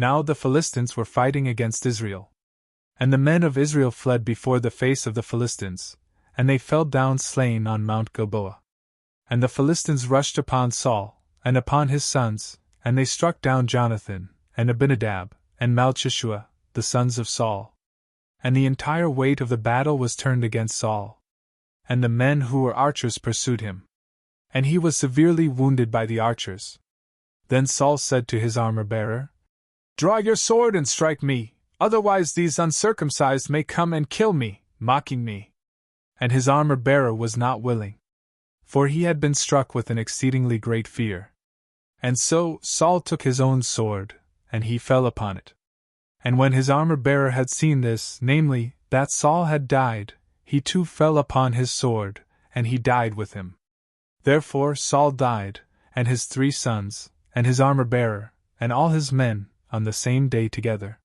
Now the Philistines were fighting against Israel. And the men of Israel fled before the face of the Philistines, and they fell down slain on Mount Gilboa. And the Philistines rushed upon Saul, and upon his sons, and they struck down Jonathan, and Abinadab, and Malchishua, the sons of Saul. And the entire weight of the battle was turned against Saul. And the men who were archers pursued him. And he was severely wounded by the archers. Then Saul said to his armor-bearer, "Draw your sword and strike me, otherwise these uncircumcised may come and kill me, mocking me." And his armor-bearer was not willing, for he had been struck with an exceedingly great fear. And so Saul took his own sword, and he fell upon it. And when his armor-bearer had seen this, namely, that Saul had died, he too fell upon his sword, and he died with him. Therefore Saul died, and his 3 sons, and his armor-bearer, and all his men, on the same day together.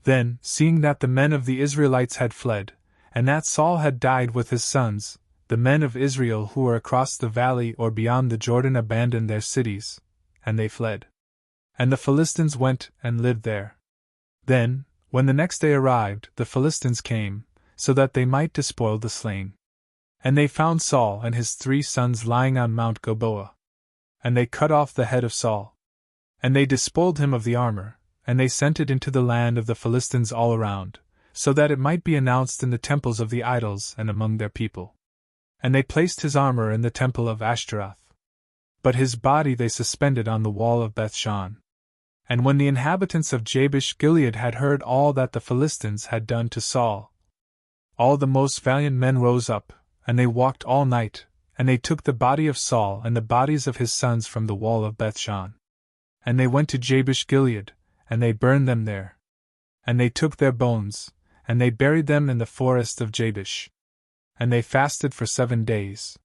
Then, seeing that the men of the Israelites had fled, and that Saul had died with his sons, the men of Israel who were across the valley or beyond the Jordan abandoned their cities, and they fled. And the Philistines went and lived there. Then, when the next day arrived, the Philistines came, so that they might despoil the slain. And they found Saul and his 3 sons lying on Mount Gilboa. And they cut off the head of Saul. And they despoiled him of the armor, and they sent it into the land of the Philistines all around, so that it might be announced in the temples of the idols and among their people. And they placed his armor in the temple of Ashtaroth. But his body they suspended on the wall of Bethshan. And when the inhabitants of Jabesh-Gilead had heard all that the Philistines had done to Saul, all the most valiant men rose up, and they walked all night, and they took the body of Saul and the bodies of his sons from the wall of Bethshan. And they went to Jabesh-Gilead, and they burned them there. And they took their bones, and they buried them in the forest of Jabesh. And they fasted for 7 days.